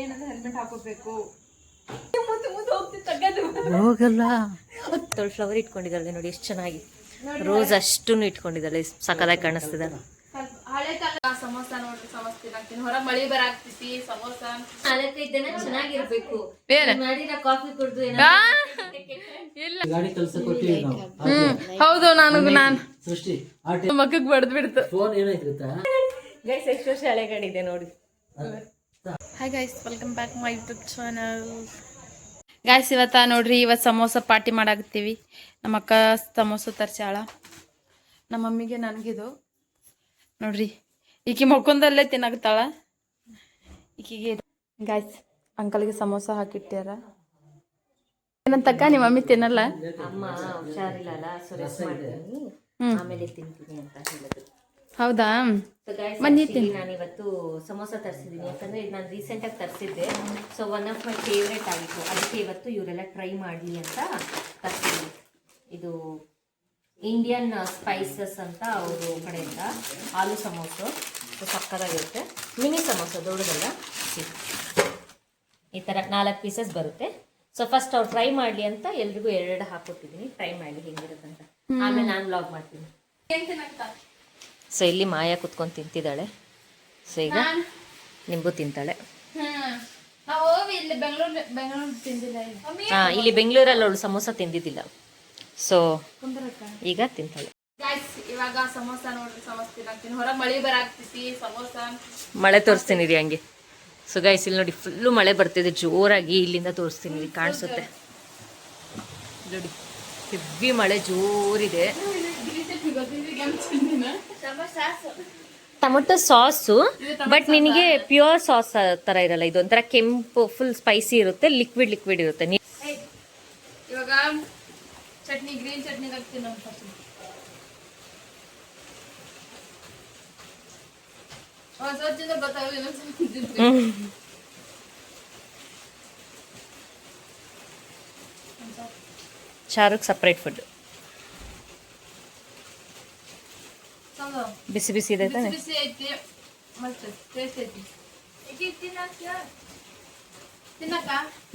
ಏನಂದ್ರೆ ಹೆಲ್ಮೆಟ್ ಹಾಕೋಬೇಕು. ಹೋಗಲ್ಲ. ಫ್ಲವರ್ ಇಟ್ಕೊಂಡಿದ್ದಾಳೆ ನೋಡಿ, ಎಷ್ಟು ಚೆನ್ನಾಗಿ ರೋಸ್ ಅಷ್ಟು ಇಟ್ಕೊಂಡಿದ್ದಾಳೆ, ಸಕದಾಗಿ ಕಾಣಿಸ್ತಿದೆ. ಹಳೆ ಕಾಲ ಸಮೋಸ ನೋಡ್ರಿ, ಸಮೋಸ ತಿನ್ನಾಕ್ತೀನಿ. ಹೊರ ಮಳಿ ಬರಾಕ್ತಿತಿ, ಸಮೋಸ ನಾಲ್ಕೈದು ಚೆನ್ನಾಗಿರ್ಬೇಕು. ಕಾಫಿ ಕುಡ್ದು ಹೌದು, ನಾನು ಮಕ್ಕಕ್ಕೆ ಬಡ್ದು ಬಿಡ್ತು. ಗೈಸ್ ಎಷ್ಟು ವರ್ಷ ಹಳೆ ಗಾಡಿ ನೋಡಿ. Hi guys, welcome back my YouTube channel. Guys ನೋಡ್ರಿ, ಇವತ್ತು ಸಮೋಸ ಪಾರ್ಟಿ ಮಾಡಾಕತ್ತೀವಿ. ನಮ್ಮ ಅಕ್ಕ ಸಮೋಸ ತರ್ಸ್ಯಾಳ, ನಮ್ಮ ಮಮ್ಮಿಗೆ ನನಗಿದು ನೋಡ್ರಿ. ಈಕಿ ಮಕ್ಕೊಂದಲ್ಲೇ ತಿನ್ನಾಕತ್ತಾಳ. ಈಕಿಗೆ ಗೈಸ್ ಅಂಕಲ್ಗೆ ಸಮೋಸ ಹಾಕಿಟ್ಟ್ಯಾರ. ಏನಂತಕ್ಕ ನಿಮ್ಮ ಮಮ್ಮಿ ತಿನ್ನಲ್ಲ? ಅಮ್ಮ ಹುಷಾರಿಲ್ಲಲ್ಲ, ಸೊ ರೆಸ್ಟ್ ಮಾಡ್ತೀನಿ, ಆಮೇಲೆ ತಿಂತೀನಿ ಅಂತ ಹೇಳಿದ್ರು. ಹೌದಾ? ನಾನು ಇವತ್ತು ಸಮೋಸ ತರಿಸಿದ್ದೀನಿ, ಯಾಕಂದ್ರೆ ಇದು ನಾನು ರೀಸೆಂಟಾಗಿ ತರಿಸಿದ್ದೆ. So one of my favourite ಆಗಿತ್ತು, ಅದಕ್ಕೆ ಇವತ್ತು ಇವರೆಲ್ಲ ಟ್ರೈ ಮಾಡಲಿ ಅಂತ ತರಿಸಿದ್ದೀನಿ. ಇದು ಇಂಡಿಯನ್ ಸ್ಪೈಸಸ್ ಅಂತ ಅವರು ಕಡೆಯಿಂದ ಆಲೂ ಸಮೋಸು ಸಕ್ಕದಾಗಿರುತ್ತೆ. ಮಿನಿ ಸಮೋಸ ದೊಡ್ಡದಲ್ಲ, ಈ ಥರ 4 ಪೀಸಸ್ ಬರುತ್ತೆ. ಸೊ ಫಸ್ಟ್ ಅವ್ರು ಟ್ರೈ ಮಾಡಲಿ ಅಂತ ಎಲ್ರಿಗೂ 2 ಹಾಕೊಟ್ಟಿದ್ದೀನಿ, ಟ್ರೈ ಮಾಡಲಿ ಹೆಂಗಿರುತ್ತಂತ. ಆಮೇಲೆ ನಾನು ವ್ಲಾಗ್ ಮಾಡ್ತೀನಿ. ಸೊ ಇಲ್ಲಿ ಮಾಯಾ ಕುತ್ಕೊಂಡು ತಿಂತಿದ್ದಾಳೆ. ಸೊ ಈಗ ನಿಂಬು ತಿಂತಾಳೆ. ಇಲ್ಲಿ ಬೆಂಗಳೂರಲ್ಲಿ ಅವಳು ಸಮೋಸ ತಿಂದಿದ್ದಿಲ್ಲ, ಸೊ ಈಗ ತಿಂತಾಳೆ. ಇವಾಗ ಸಮೋಸ ನೋಡ್ರಿ, ಸಮೋಸ ತಿನ್ನಾಕ್ತೀನಿ. ಹೊರ ಮಳಿ ಬರಾಕ್ತಿತಿ, ಸಮೋಸ ಮಳೆ ತೋರಿಸ್ತೀನಿ ರೀ ಹಂಗೆ. ಸೊ ಗೈಸ್ ಇಲ್ಲಿ ನೋಡಿ, ಫುಲ್ಲು ಮಳೆ ಬರ್ತಿದೆ ಜೋರಾಗಿ. ಇಲ್ಲಿಂದ ತೋರಿಸ್ತೀನಿ ರೀ, ಕಾಣಿಸುತ್ತೆ ನೋಡಿ, ಹೆವಿ ಮಳೆ ಜೋರಿದೆ. ಟೊಮೊಟೊ ಸಾಸು, ಬಟ್ ನಿನಗೆ ಪ್ಯೂರ್ ಸಾಸ್ ಥರ ಇರಲ್ಲ, ಇದು ಒಂಥರ ಕೆಂಪು ಫುಲ್ ಸ್ಪೈಸಿ ಇರುತ್ತೆ, ಲಿಕ್ವಿಡ್ ಇರುತ್ತೆ. ಇವಾಗ ಚಟ್ನಿ, ಗ್ರೀನ್ ಚಟ್ನಿ ಹಾಕ್ತೀನಿ ನಾನು ಫಸ್ಟ್. ಚಾರುಕ್ ಸಪ್ರೇಟ್ ಫುಡ್. ಬಿಸಿ ಬಿಸಿ ಇದೆ ತಾನೆ?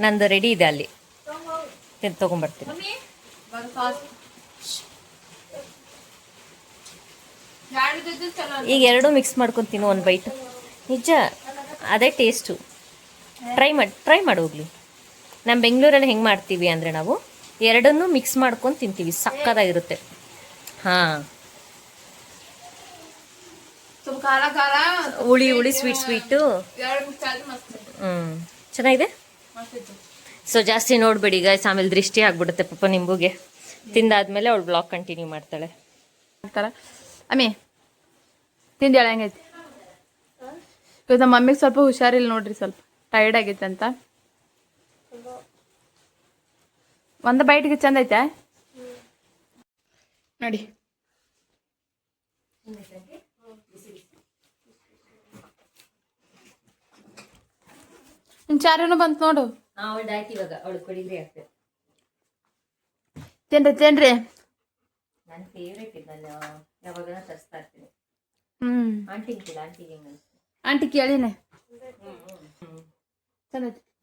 ನಂದು ರೆಡಿ ಇದೆ, ಅಲ್ಲಿ ತಗೊಂಡ್ಬರ್ತೀನಿ. ಈಗ 2 ಮಿಕ್ಸ್ ಮಾಡ್ಕೊತೀನಿ, 1 ಬೈಟ್. ನಿಜ ಅದೇ ಟೇಸ್ಟು. ಟ್ರೈ ಮಾಡಿ ಹೋಗ್ಲಿ. ನಮ್ಮ ಬೆಂಗಳೂರಲ್ಲಿ ಹೆಂಗೆ ಮಾಡ್ತೀವಿ ಅಂದರೆ, ನಾವು 2 ಮಿಕ್ಸ್ ಮಾಡ್ಕೊಂಡು ತಿಂತೀವಿ, ಸಕ್ಕದಾಗಿರುತ್ತೆ. ಹಾಂ, ಹುಳಿ ಸ್ವೀಟು ಚೆನ್ನಾಗಿದೆ. ಸೊ ಜಾಸ್ತಿ ನೋಡಬೇಡಿ ಗೈಸ್, ಆಮೇಲೆ ದೃಷ್ಟಿ ಆಗ್ಬಿಡುತ್ತೆ ಪಾಪ ನಿಂಬುಗೆ. ತಿಂದಾದ್ಮೇಲೆ ಅವಳು ಬ್ಲಾಗ್ ಕಂಟಿನ್ಯೂ ಮಾಡ್ತಾಳೆ. ಅಮ್ಮಿ ತಿಂದೇಳ ಹೆಂಗೈತಿ? ಇವತ್ತು ನಮ್ಮ ಮಮ್ಮಿಗೆ ಸ್ವಲ್ಪ ಹುಷಾರಿಲ್ಲ ನೋಡ್ರಿ, ಸ್ವಲ್ಪ ಟೈರ್ಡ್ ಆಗೈತೆ ಅಂತ. 1 ಬೈಟ್ಗೆ ಚಂದ ಐತೆ ನೋಡಿ. ಚಾರನು ಬಂತು ನೋಡು. ತಿನ್ರಿ ನನ್ನ ಫೇವ್ರೇಟ್ ಇದನ್ನ ಯಾವಾಗ ತರಿಸ್ತಾ ಇರ್ತೀನಿ. ಆಂಟಿ ಕೇಳಿನೆ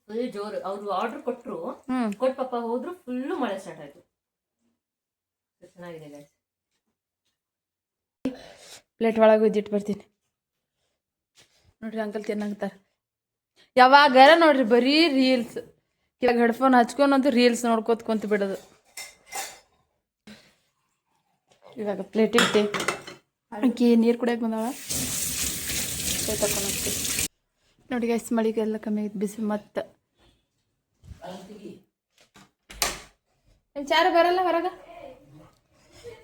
ಫುಲ್ ಜೋರು. ಅವ್ರು ಆರ್ಡರ್ ಕೊಟ್ರು, ಕೊಟ್ಟು ಪಾಪ ಹೋದ್ರು, ಫುಲ್ಲು ಮಳೆ ಸ್ಟಾರ್ಟ್ ಆಯ್ತು. ಚೆನ್ನಾಗಿದೆ ಗೈಸ್. ಪ್ಲೇಟ್ ಒಳಗೆ ಉಜ್ಜಿಟ್ಟು ಬರ್ತೀನಿ ನೋಡ್ರಿ. ಅಂಕಲ್ ತಿನ್ನಂತಾರ ಯಾವಾಗಾರ ನೋಡ್ರಿ, ಬರೀ ರೀಲ್ಸ್. ಇವಾಗ ಹೆಡ್ಫೋನ್ ಹಚ್ಕೊಂಡಂತೂ ರೀಲ್ಸ್ ನೋಡ್ಕೋತ ಕುಂತ ಬಿಡೋದು. ಇವಾಗ ಪ್ಲೇಟ್ ಇಟ್ಟು ಅಕ್ಕಿ ನೀರು ಕುಡಿಯಕ್ಕೆ ಬಂದಾಳ, ತಕೊಂಡು ಹೋಗ್ತೀವಿ ನೋಡಿ. ಗೈಸ್ ಮಳಿಗೆಲ್ಲ ಕಮ್ಮಿ ಆಗಿತ್ತು, ಬಿಸಿ ಮತ್ತೆ ಚಾರ ಬರಲ್ಲ ಹೊರಗ.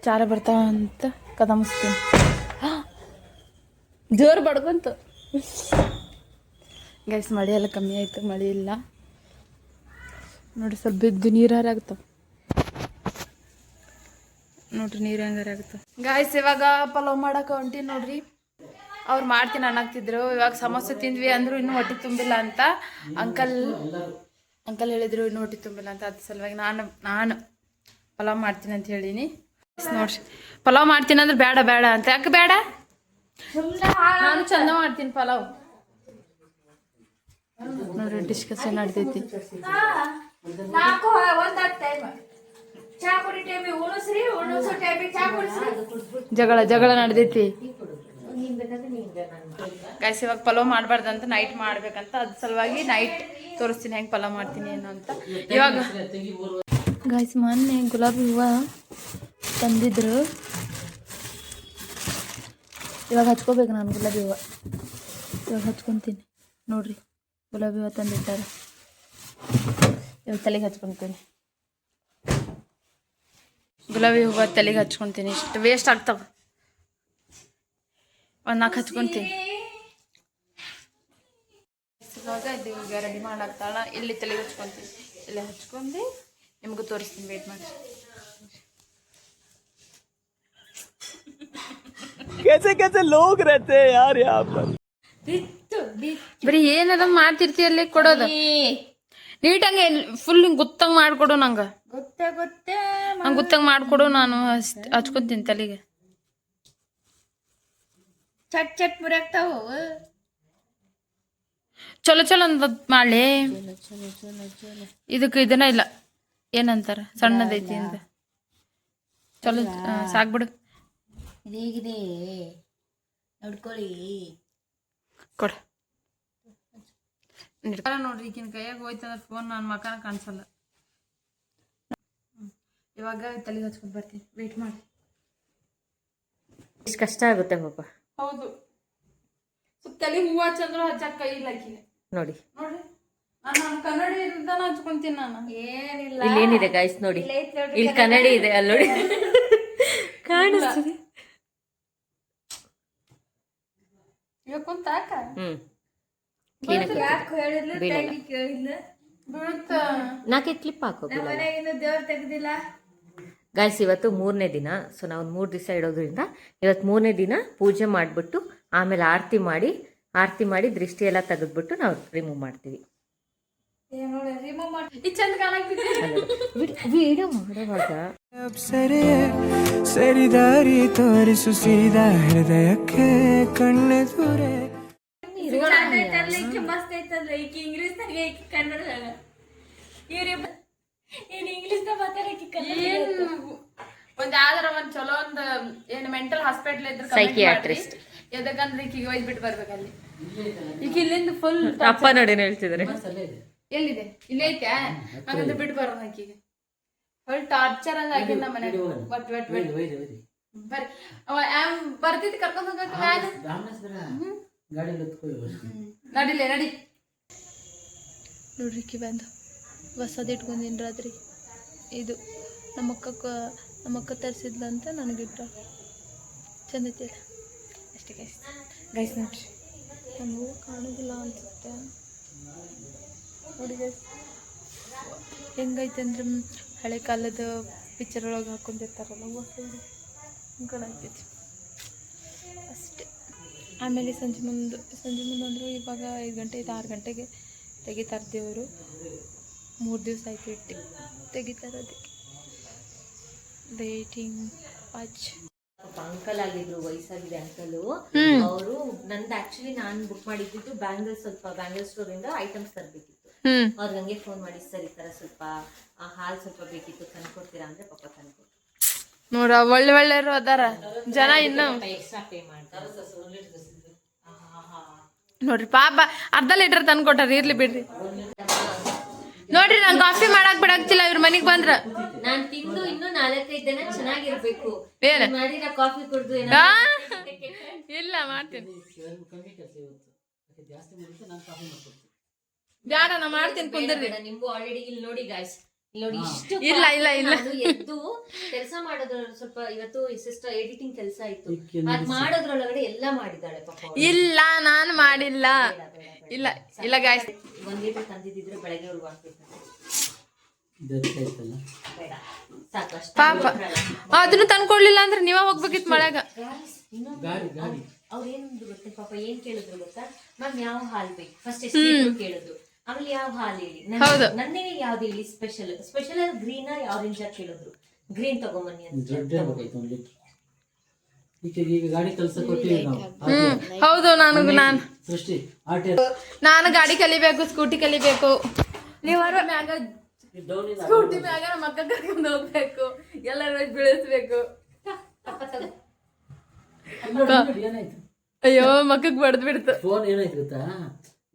ಚಾರ ಬರ್ತಾವ ಅಂತ ಕದಮಿಸ್ತೀನಿ, ಜೋರು ಬಡ್ಕೊಂತು. ಗೈಸ್ ಮಳೆ ಎಲ್ಲ ಕಮ್ಮಿ ಆಯಿತು, ಮಳೆ ಇಲ್ಲ ನೋಡ್ರಿ. ಸ್ವಲ್ಪ ಬಿದ್ದು ನೀರು ಹರಾಗ್ತಾವ ನೋಡ್ರಿ, ನೀರು ಹೆಂಗಾರ ಆಗುತ್ತೆ. ಗಾಯ್ಸ್ ಇವಾಗ ಪಲಾವ್ ಮಾಡಕ್ಕೆ ಹೊಂಟೀನಿ ನೋಡ್ರಿ. ಅವ್ರು ಮಾಡ್ತೀನಿ ಅನ್ನಕ್ತಿದ್ರು. ಇವಾಗ ಸಮೋಸೆ ತಿಂದ್ವಿ ಅಂದರು ಇನ್ನೂ ಹೊಟ್ಟೆ ತುಂಬಿಲ್ಲ ಅಂತ ಅಂಕಲ್ ಹೇಳಿದ್ರು, ಇನ್ನೂ ಹೊಟ್ಟೆ ತುಂಬಿಲ್ಲ ಅಂತ. ಅದ್ರ ಸಲುವಾಗಿ ನಾನು ಪಲಾವ್ ಮಾಡ್ತೀನಿ ಅಂತ ಹೇಳೀನಿ ನೋಡ್ರಿ. ಪಲಾವ್ ಮಾಡ್ತೀನಿ ಅಂದ್ರೆ ಬೇಡ ಅಂತ. ಯಾಕೆ ಬೇಡ? ನಾನು ಚಂದ ಮಾಡ್ತೀನಿ ಪಲಾವ್. ನೋಡ್ರಿ ಡಿಸ್ಕಷನ್ ನಡ್ದೈತಿ. ಜಗಳ ನಡೆದೈತಿ ಗೈಸ್. ಇವಾಗ ಪಲಾವ್ ಮಾಡಬಾರ್ದಂತ ನೈಟ್ ಮಾಡ್ಬೇಕಂತ, ಅದ್ರ ಸಲುವಾಗಿ ನೈಟ್ ತೋರಿಸ್ತೀನಿ ಹೆಂಗೆ ಪಲಾವ್ ಮಾಡ್ತೀನಿ ಏನು ಅಂತ. ಇವಾಗ ಗೈಸ್ ಮೊನ್ನೆ ಗುಲಾಬಿ ಹೂವು ತಂದಿದ್ರು, ಇವಾಗ ಹಚ್ಕೋಬೇಕು ನಾನು ಗುಲಾಬಿ ಹೂವು. ಇವಾಗ ಹಚ್ಕೊತೀನಿ ನೋಡ್ರಿ, ಗುಲಾಬಿ ಹೂವು ತಂದಿಟ್ಟಾರೆ. ಇವಾಗ ತಲೆಗೆ ಹಚ್ಕೊತೀನಿ ಗುಲಾಬಿ ಹೂವು, ತಲೆಗೆ ಹಚ್ಕೊತೀನಿ. ಇಷ್ಟು ವೇಸ್ಟ್ ಆಗ್ತಾವ, ಒಂದು 4 ಹಚ್ಕೊತೀನಿ. ಇವಾಗ ಇದು ಈಗ ರೆಡಿ ಮಾಡಾಕ್ತಾಳ. ಇಲ್ಲಿ ತಲೆಗೆ ಹಚ್ಕೊತೀನಿ, ಇಲ್ಲಿ ಹಚ್ಕೊಂಡು ನಿಮಗೂ ತೋರಿಸ್ತೀನಿ. ವೇಟ್ ಮಾಡಿ. कैसे कैसे लोग रहते हैं यार यहाँ पर. ಬರೀ ಏನದ ಮಾಡ್ತಿರ್ತೀಯಲ್ಲಿ ಕೊಡೋದು ನೀಟಂಗೆ ಫುಲ್ ಗುತ್ತಂಗ್ ಮಾಡ್ಕೊಡು. ನಂಗೆ ಗುತ್ತಂಗ್ ಮಾಡ್ಕೊಡು, ನಾನು ಹಚ್ಕೊತೀನಿ ತಲೆಗೆ. ಚಟ್ ಮುರಿಯಾಗ್ತಾವು. ಚಲೋ ಚಲೋ ಅಂತ ಮಾಡ್ಲಿ. ಇದಕ್ಕೆ ಇದನ್ನ ಇಲ್ಲ ಏನಂತಾರ, ಸಣ್ಣದೈತಿ ಅಂತ. ಚಲೋ ಸಾಕ್ಬಿಡು. ಹೇಗಿದೆ ನೋಡ್ಕೊಳ್ಳಿ. ಕೊಡ ನೋಡ್ರಿ, ಈಗಿನ ಕೈಯಾಗ ಹೋಯ್ತಂದ್ರೆ ಫೋನ್ ನನ್ನ ಮಕ್ಕನ ಕಾಣಿಸಲ್ಲ. ಇವಾಗ ತಲೆಗೆ ಹಚ್ಕೊಂಡು ಬರ್ತೀನಿ, ವೇಟ್ ಮಾಡಿ. ಇಷ್ಟು ಕಷ್ಟ ಆಗುತ್ತೆ ಪಾಪ. ಹೌದು, ತಲೆಗೆ ಹೂವು ಹಚ್ಚಂದ್ರು ಹಚ್ಚಕ್ ಕೈ ಇಲ್ಲ ಆಕಿಗೆ. ನೋಡಿ ನೋಡ್ರಿ, ನಾನು ಕನ್ನಡಿ ಇರ್ದಾನ ಹಚ್ಕೊಂತೀನಿ. ನಾನು ಏನಿಲ್ಲ, ಇಲ್ಲಿ ಏನಿದೆ ಗಾಯ್ಸ್ ನೋಡಿ, ಇಲ್ಲಿ ಕನ್ನಡಿ ಇದೆ, ಅಲ್ಲಿ ನೋಡಿ ಕಾಣಿಸ್ತಿದೆ. ಇವಾಗ ಕುಂತಾಕ ನಾಕೆ ಕ್ಲಿಪ್ ಹಾಕೋ. ದೇವ್ರ ತೆಗ್ದಿಲ್ಲ ಗಾಯ್ಸ್, ಇವತ್ತು 3ನೇ ದಿನ. ಸೊ ನಾವು 3 ದಿವಸ ಇಡೋದ್ರಿಂದ ಇವತ್ತು 3ನೇ ದಿನ ಪೂಜೆ ಮಾಡಿಬಿಟ್ಟು ಆಮೇಲೆ ಆರತಿ ಮಾಡಿ ದೃಷ್ಟಿ ಎಲ್ಲ ತೆಗೆದ್ಬಿಟ್ಟು ನಾವು ರಿಮೂವ್ ಮಾಡ್ತೀವಿ. ವಿಡಿಯೋ ಮಾಡುವಾಗ ಸರಿದಾರಿ ತೋರಿಸು ಸೀದಾ ಹೃದಯಕ್ಕೆ ಕಣ್ಣೆದುರೆ. ಮಸ್ತ್ ಐತಲ್ಲ. ಈಕಿ ಇಂಗ್ಲೀಷ್ ನಾಗ ಈಕಿ ಕನ್ನಡದಾಗ, ಇವ್ರಿಬ್ಬ ಏನ್ ಇಂಗ್ಲೀಷ್ ನ ಮಾತಾಡಕ್ಕೆ ಒಂದ್ ಯಾವ್ದಾರ ಒಂದ್ ಚಲೋ ಒಂದ್ ಏನ್ ಮೆಂಟಲ್ ಹಾಸ್ಪಿಟಲ್ ಇದ್ರೆ ಸೈಕಿಯಾಟ್ರಿಸ್ಟ್. ಎದಕ್ಕಂದ್ರೆ ಈಕಿಗೆ ಒಯ್ದು ಬಿಟ್ಟು ಬರ್ಬೇಕಲ್ಲಿ. ಈಗ ಇಲ್ಲಿಂದ ಫುಲ್ ಅಪ್ಪ ನೋಡಿ ಹೇಳ್ತಿದ್ರೆ ಎಲ್ಲಿದೆ, ಇಲ್ಲೇ ಐತೆ ಹಂಗಂದ್ರೆ ಬಿಟ್ಟು ಬರೋಣ. ಆಕಿಗೆ ಫುಲ್ ಟಾರ್ಚರ್ ಹಂಗ ಆಗಿದ್ ನಮ್ಮ ಮನೆ. ಬರ್ರಿ ಬರ್ತಿದ್ ಕರ್ಕೊಂಡ್ ಹೋಗಕ್ಕೆ ನಡಿಲೆ ನಡಿ. ನೋಡ್ರಿ ಕಿ ಬಂದು ಹೊಸದು ಇಟ್ಕೊಂದಿನಿ ರಾತ್ರಿ. ಇದು ನಮ್ಮ ಅಕ್ಕ ತರಿಸಿದ್ಲಂತ ನನಗಿಟ್ಟ. ಚಂದ ಐತಿಲ್ಲ ಅಷ್ಟೇ ಗೈಸ್. ಗೈಸ್ ನೋಡ್ರಿ, ನನ್ನ ಹೂವು ಕಾಣೋದಿಲ್ಲ ಅನ್ಸುತ್ತೆ ನೋಡಿ ಗೈಸ್. ಹೆಂಗೈತೆ ಅಂದ್ರೆ ಹಳೆ ಕಾಲದ ಪಿಕ್ಚರ್ ಒಳಗೆ ಹಾಕೊಂಡಿರ್ತಾರಲ್ಲ, ಹೂವು ಕಾಣಾಗ್ತೈತಿ ಅಷ್ಟೇ. ಆಮೇಲೆ ಸಂಜೆ ಮುಂದೆ ಅಂದರು ಇವಾಗ 5 ಗಂಟೆ 6 ಗಂಟೆಗೆ ತೆಗಿತಾರೆ ದೇವರು. 3 ದಿವಸ ಆಯ್ತು ಇಟ್ಟು ತೆಗಿತಾರೆ. ಅದಕ್ಕೆ ವೇಟಿಂಗ್ ವಾಚ್. ಅಂಕಲ್ ಆಗಿದ್ರು, ವಯಸ್ಸಾಗಿದೆ ಅಂಕಲ್ ಅವರು. ನಂದು ಆಕ್ಚುಲಿ ನಾನು ಬುಕ್ ಮಾಡಿದ್ದು ಬ್ಯಾಂಗಲ್ ಸ್ಟೋರ್ ಇಂದ ಐಟಮ್ಸ್ ತರಬೇಕಿತ್ತು. ಅವ್ರಿಗೆ ಹಂಗೆ ಫೋನ್ ಮಾಡಿ, ಸರ್ ಈ ತರ ಸ್ವಲ್ಪ ಹಾಲು ಸ್ವಲ್ಪ ಬೇಕಿತ್ತು, ತಂದ್ಕೊಡ್ತೀರಾ ಅಂದ್ರೆ ಪಾಪ ತಂದ್ಕೊಡ್ತಾರೆ. ನೋಡ ಒಳ್ಳೆಯವರು ಅದಾರ ಜನ. ಇನ್ನು ಎಕ್ಸ್ಟ್ರಾ ಪೇ ಮಾಡ್ತಾರೆ ನೋಡ್ರಿ, ಪಾಪ ಅರ್ಧ ಲೀಟರ್ ತಂದ್ಕೊಟ್ಟಾರ. ಇರ್ಲಿ ಬಿಡ್ರಿ. ನೋಡ್ರಿ, ನಾನು ಕಾಫಿ ಮಾಡಕ್ ಬಿಡಾಕ್ತಿಲ್ಲ. ಇವ್ರ ಮನಿಗ್ ಬಂದ್ರ ನಾನ್ ತಿಂದು ಇನ್ನು 4-5 ದಿನ ಚೆನ್ನಾಗಿರ್ಬೇಕು. ಮಾಡಿರ ಕಾಫಿ ಕುಡ್ದು ಇಲ್ಲ ಮಾಡ್ತೀನಿ. ಬ್ಯಾಡ, ನಾ ಮಾಡ್ತೀನಿ ಕುಂದ್ರಿ. ನಿಮ್ಗೂ ಆಲ್ರೆಡಿ ಇಲ್ಲಿ ನೋಡಿ ಗಾಯ್ಸ್, ನೋಡಿ ಇಷ್ಟು ಇಲ್ಲ ಇಲ್ಲ ಇಲ್ಲ ಎದ್ದು ಕೆಲಸ ಮಾಡೋದ್ರ ಸ್ವಲ್ಪ. ಇವತ್ತು ಸಿಸ್ಟರ್ ಎಡಿಟಿಂಗ್ ಕೆಲಸ ಇತ್ತು, ಅದ್ ಮಾಡೋದ್ರೊಳಗಡೆ ಎಲ್ಲ ಮಾಡಿದಾಳೆ ಪಾಪ. ಇಲ್ಲ, ನಾನು ಮಾಡಿಲ್ಲ. ಇಲ್ಲ ಇಲ್ಲ ಗಾಯ್ಸ್, 1 ಲೀಟರ್ ತಂದಿದ್ರೆ ಬೆಳಗ್ಗೆ ಒಳಗೆ ಹಾಕ್ಬೇಕು. ಪಾಪ ಅದನ್ನು ತಂದ್ಕೊಡ್ಲಿಲ್ಲ ಅಂದ್ರೆ ನೀವ ಹೋಗ್ಬೇಕಿತ್ತು ಮಳೆಗ. ಅವ್ರು ಏನಂದ್ರು ಗೊತ್ತ ಪಾಪ, ಏನ್ ಕೇಳಿದ್ರು ಗೊತ್ತಾ, ಮ್ಯಾಮ್ ಯಾವ ಹಾಲ್ ಬೇಕು ಫಸ್ಟ್ ಎಷ್ಟು ಕೇಳಿದ್ರು. ಆಮೇಲೆ ಯಾವ ಹಾಲು ಹೇಳಿ, ನನ್ನೇ ಯಾವ್ದು ಹೇಳಿ ಸ್ಪೆಷಲ್ ಗ್ರೀನ್ ಆರೆಂಜ್ ಕೇಳಿದ್ರು. ಗ್ರೀನ್ ತಗೊಂಬನ್ನಿ ಅಂತ. ಹೌದು, ನಾನು ಸೃಷ್ಟಿ ಆರ್ಟಿ ನಾನು ಗಾಡಿ ಕಲಿಬೇಕು, ಸ್ಕೂಟಿ ಕಲಿಬೇಕು. ಸ್ಕೂಟಿ ಮ್ಯಾಗ ನಮ್ಮ ಅಕ್ಕ ಕರ್ಕೊಂಡು ಹೋಗ್ಬೇಕು, ಎಲ್ಲರೂ ಬೀಳಿಸ್ಬೇಕು. ಏನಾಯ್ತು ಅಯ್ಯೋ ಮಕ್ಕಕ್ ಬಡ್ದ್ ಬಿಡ್ತು. ಫೋನ್ ಏನಾಯ್ತು ಗೊತ್ತಾ,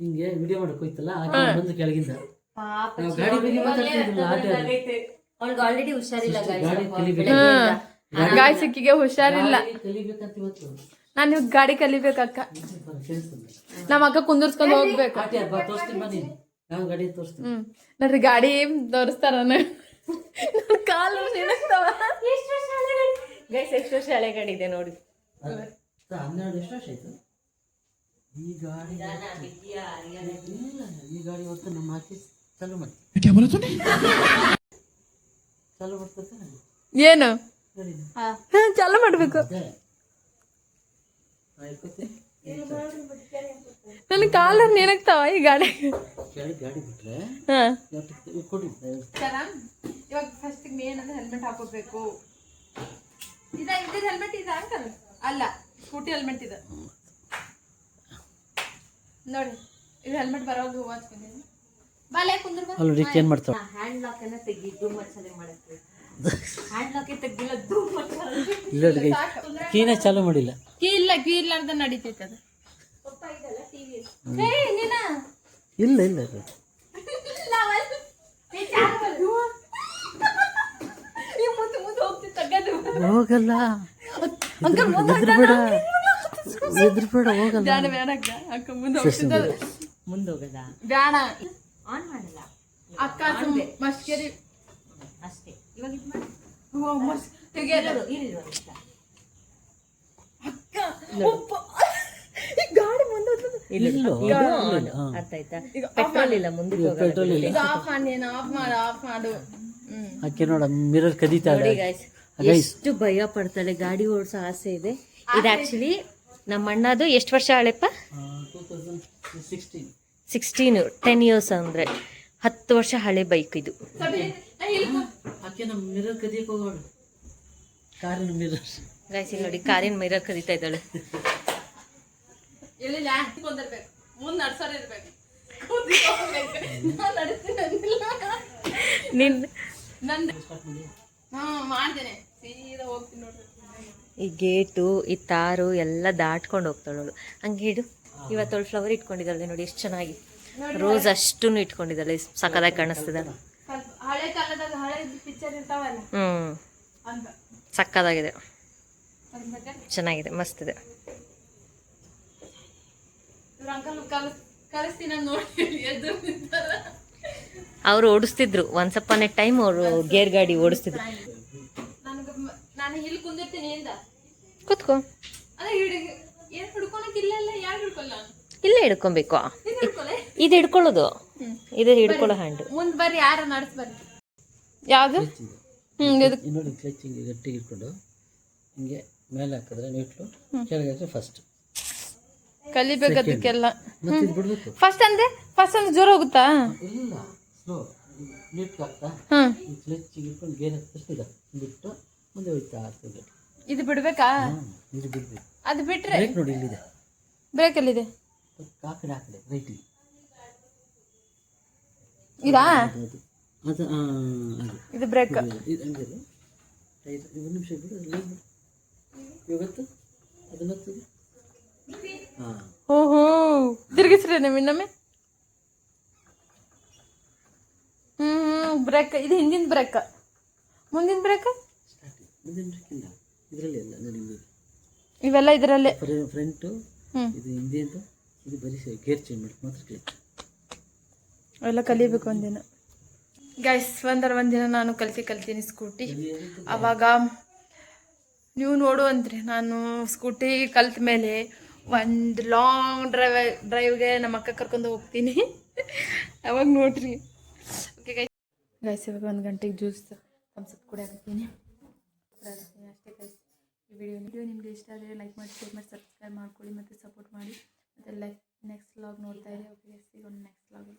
ಹಿಂಗೆ ವಿಡಿಯೋ ಮಾಡಕ್ ಹೋಯ್ತಲ್ಲ ಆಕೆ ಬಂದು ಕೆಳಗಿಂದ ಪಾಪ ನಾವು ಗಾಡಿ ಬಗ್ಗೆ ಮಾತಾಡ್ತಿದ್ರಲ್ಲ ಆಟೆ ಅವ್ಳಿಗೆ ಆಲ್ರೆಡಿ ಹುಷಾರಿಲ್ಲ ಗಾಡಿ ಕಲಿಬೇಕು ಗಾಯ ಸಿಕ್ಕಿಗೆ ಹುಷಾರಿಲ್ಲ. ಕಲಿಬೇಕಂತ ಇವತ್ತು ನಾನು ಇವಾಗ ಗಾಡಿ ಕಲಿಬೇಕಕ್ಕ. ನಮ್ಮ ಅಕ್ಕ ಕುಂದರ್ಸ್ಕೊಂಡ್ ಹೋಗ್ಬೇಕು. ಆಟೆ ಬಾ ತೋರಿಸ್ತೀನಿ ಬನ್ನಿ, ನಾವು ಗಾಡಿ ತೋರಿಸ್ತೀನಿ. ನೋಡ್ರಿ ಗಾಡಿ ತೋರಿಸ್ತಾರ. ಕಾಲು ನಿಣಸ್ತಾವ. ಗೈಸ್ ಎಷ್ಟು ವರ್ಷ ಹಳೆ ಗಾಡಿ ಇದೆ ನೋಡಿ. 12 ಎಷ್ಟು ವರ್ಷ ಆಯ್ತು ಈ ಗಾಡಿ. ಈ ಗಾಡಿ ಹೊತ್ತು ನಮ್ಮ ಹಾಕಿ ಚಾಲು ಮಾಡ್ತೀವಿ. ಚಾಲು ಮಾಡ್ತಾರೆ ಏನು ಚಾಲು ಮಾಡ್ಬೇಕು. ನನ್ ಕಾಲ ನೆನಗ್ತಾವ ಈ ಗಾಡಿ. ಗಾಡಿ ಬಿಟ್ರೆ ಇವಾಗ ಫಸ್ಟ್ ಮೇನ್ ಅಂದ್ರೆ ಹೆಲ್ಮೆಟ್ ಹಾಕೋಬೇಕು. ಇದ ಹೆಲ್ಮೆಟ್ ಇದೆ ಅಂಕಲ್ ಅಲ್ಲ, ಸ್ಕೂಟಿ ಹೆಲ್ಮೆಟ್ ಇದೆ ನೋಡಿ. ಇದು ಹೆಲ್ಮೆಟ್ ಬರೋದು ಹೂವು ಹಚ್ಕೊಂಡಿದ್ದೀನಿ. ಬಾಲೆ ಕುಂದ್ರ ಅಲ್ಲಿ ಏನ್ ಮಾಡ್ತಾವ ಹ್ಯಾಂಡ್ ಲಾಕ್ ಅನ್ನ ತೆಗಿದ್ದು ಮಚ್ಚಲೆ ಮಾಡುತ್ತೆ. ಹ್ಯಾಂಡ್ ಲಾಕ್ ತೆಗ್ದಿಲ್ಲ ಧೂಮ್ ಮಚ್ಚಲೆ. ಇಲ್ಲ ಕೀನೇ ಚಾಲು ಮಾಡಿಲ್ಲ. ಕೀ ಇಲ್ಲ ಅಂತ ನಡೀತೈತೆ ಅದು. ಇಲ್ಲ ಇಲ್ಲ ಹೋಗಲ್ಲ, ಎದ್ರಬೇಡ ಹೋಗಲ್ಲ. ಮುಂದೆ ಹೋಗದ ಬ್ಯಾಡ ಆನ್ ಮಾಡಲ್ಲ ಅಕ್ಕ ಮಸ್ಕೇರಿ ಅಷ್ಟೇ. ಇವಾಗ ಇದು ಮಾಡಿ ಗಾಡಿ ಮುಂದೆ ಅರ್ಥ ಆಯ್ತಾ? ಪೆಟ್ರೋಲ್ ಇಲ್ಲ ಮುಂದೆ ಪೆಟ್ರೋಲ್ ಇಲ್ಲ. ಆಫ್ ಮಾಡು. ಆಕೆ ನೋಡ ಮಿರರ್ ಕದೀತಾ ಇದೆ. ಎಷ್ಟು ಭಯ ಪಡ್ತಾಳೆ, ಗಾಡಿ ಓಡಿಸೋ ಆಸೆ ಇದೆ. ಇದು ಆಕ್ಚುಲಿ ನಮ್ಮ ಅಣ್ಣದು ಎಷ್ಟು ವರ್ಷ ಹಳೆಪ್ಪ? 16 10 ಇಯರ್ಸ್ ಅಂದ್ರೆ 10 ವರ್ಷ ಹಳೆ ಬೈಕ್ ಇದು. ಆಕೆ ನಮ್ಮ ಮಿರರ್ ಕದಿಯಕ್ಕೆ ಹೋಗೋಣ, ಕಾರಿನ ಮಿರರ್. ಗೈಸ್ ಇಲ್ಲಿ ನೋಡಿ ಕಾರಿನ ಮಿರರ್ ಕದೀತಾ ಇದ್ದಾಳೆ. ಮಾಡ್ತೇನೆ ಸೀದಾ ಹೋಗ್ತೀನಿ ನೋಡ್ರಿ. ಈ ಗೇಟು ಈ ತಾರು ಎಲ್ಲ ದಾಟ್ಕೊಂಡು ಹೋಗ್ತಾಳು. ಹಂಗೆ ಇಡು. ಇವತ್ತೊಳು ಫ್ಲವರ್ ಇಟ್ಕೊಂಡಿದ್ದಾಳೆ ನೋಡಿ, ಎಷ್ಟು ಚೆನ್ನಾಗಿ ರೋಸ್ ಅಷ್ಟು ಇಟ್ಕೊಂಡಿದ್ದಾಳೆ, ಸಕ್ಕದಾಗಿ ಕಾಣಿಸ್ತಿದ್ದಾಳೆ. ಹಳೆ ಕಾಲದಾಗ ಹಳೆ ಪಿಕ್ಚರ್ ಇರ್ತಾವಲ್ಲ ಅಂತ ಸಕ್ಕದಾಗಿದೆ, ಚೆನ್ನಾಗಿದೆ, ಮಸ್ತ್ ಇದೆ. ಇವ್ರ ಅಂಕಲ್ ಕಲಿಸ್ತೀನಿ ನೋಡಿ ಎದ್ದು ನಿಂತಾರ. ಅವ್ರು ಓಡಿಸ್ತಿದ್ರು ಒನ್ಸ್ ಅಪಾನ್ ಎ ಟೈಮ್, ಅವರು ಗೇರ್ ಗಾಡಿ ಓಡಿಸ್ತಿದ್ರು. ನಾನು ಇಲ್ಲಿ ಕುಂದಿರ್ತೀನಿ ಇಂದ ಕೂತ್ಕೋ. ಅದೇ ಏನ್ ಹಿಡ್ಕೊಳಕ್ ಇಲ್ಲ ಯಾರು ಹಿಡ್ಕೊಲ್ಲ, ಇಲ್ಲೇ ಹಿಡ್ಕೊಬೇಕು. ಇದು ಹಿಡ್ಕೊಳ್ಳೋದು, ಇದು ಹಿಡ್ಕೊಳ್ಳೋ ಹ್ಯಾಂಡ್. ಮುಂದ್ ಬರ್ರಿ, ಯಾರ ನಡ್ಸ್ ಬರ್ರಿ. ಯಾವ್ದು? ನೋಡಿ ಕ್ಲಚ್ ಹಿಂಗೆ ಗಟ್ಟಿಗೆ ಇಟ್ಕೊಂಡು ಹಿಂಗೆ ಮೇಲೆ ಹಾಕಿದ್ರೆ ನ್ಯೂಟ್ಲು, ಕೆಳಗೆ ಹಾಕಿದ್ರೆ ಫಸ್ಟ್. ಕಲಿಬೇಕದಕ್ಕೆಲ್ಲ. ಮತ್ತೆ ಇದು ಬಿಡ್ಬೇಕು. ಫಸ್ಟ್ ಅಂದ್ರೆ ಜೋರ್ ಹೋಗುತ್ತಾ? ಇಲ್ಲ, ಸ್ಲೋ ನೀಟ್ಗೆ ಹಾಕ್ತಾ ಕ್ಲಚ್ಗೆ ಇಟ್ಕೊಂಡು ಗೇರ್ ಹಾಕಿದ್ರೆ ಬಿಟ್ಟು ಮುಂದೆ ಹೋಯ್ತಾ ಆಗ್ತದೆ. ಇದು ಬಿಡ್ಬೇಕಾ? ಇದು ಬಿಡ್ಬೇಕು. ಅದು ಬಿಟ್ರೆ ಬ್ರೇಕ್ ನೋಡಿ ಇಲ್ಲಿದೆ, ಬ್ರೇಕ್ ಎಲ್ಲಿದೆ? ಆ ಕಡೆ ರೈಟಿಗೆ. ಇದಾ? ಅದು ಅದು ಇದು ಬ್ರೇಕ್. ಇದು ಹಂಗೆ ಟೈರ್. ಒಂದು ನಿಮಿಷ ಬಿಡು, ಅದು ಇವತ್ತು ಅದನ್ನ ಹಾಂ. ಓಹೋ, ತಿರುಗಿಸ್ರಿ ಇನ್ನೊಮ್ಮೆ. ಬ್ರೇಕ್ ಇದು ಹಿಂದಿನ ಬ್ರೇಕ್, ಮುಂದಿನ ಬ್ರೇಕ್ ಮುಂದಿನ ಬ್ರೇಕಿಲ್ಲ, ಇದರಲ್ಲಿ ಎಲ್ಲ ನೋಡಿ. ಇವೆಲ್ಲ ಇದರಲ್ಲೇ ಫ್ರಂಟು, ಇದು ಹಿಂದೆ ಅಂತ, ಇದು ಬರೀ ಗೇರ್ ಚೇಂಜ್ ಮಾಡಿ ಮಾತ್ರ ಕ್ಲಿಕ್. ಅವೆಲ್ಲ ಕಲಿಬೇಕು ಒಂದಿನ. ಗೈಸ್ ಒಂದಿನ ನಾನು ಕಲ್ತೀನಿ ಸ್ಕೂಟಿ. ಆವಾಗ ನೀವು ನೋಡು ಅಂದ್ರಿ, ನಾನು ಸ್ಕೂಟಿ ಕಲ್ತ ಮೇಲೆ ಒಂದು ಲಾಂಗ್ ಡ್ರೈವ್ಗೆ ನಮ್ಮ ಅಕ್ಕ ಕರ್ಕೊಂಡು ಹೋಗ್ತೀನಿ. ಅವಾಗ ನೋಡ್ರಿ. ಓಕೆ ಗೈಸ್ ಇವಾಗ 1 ಗಂಟೆಗೆ ಜ್ಯೂಸ್ ಥಮ್ಸಪ್ ಕುಡಿಯಾಕತ್ತೀನಿ ಅಷ್ಟೇ ಗೈಸ್. ಈ ವಿಡಿಯೋ ನಿಮಗೆ ಇಷ್ಟ ಆದರೆ ಲೈಕ್ ಮಾಡಿ, ಶೇರ್ ಮಾಡಿ, ಸಬ್ಸ್ಕ್ರೈಬ್ ಮಾಡ್ಕೊಳ್ಳಿ ಮತ್ತು ಸಪೋರ್ಟ್ ಮಾಡಿ. ಮತ್ತು ನೆಕ್ಸ್ಟ್ ವ್ಲಾಗ್ ನೋಡ್ತಾ ಇರಿ. ಓಕೆ ಸಿಗೋಣ ನೆಕ್ಸ್ಟ್ ವ್ಲಾಗ್.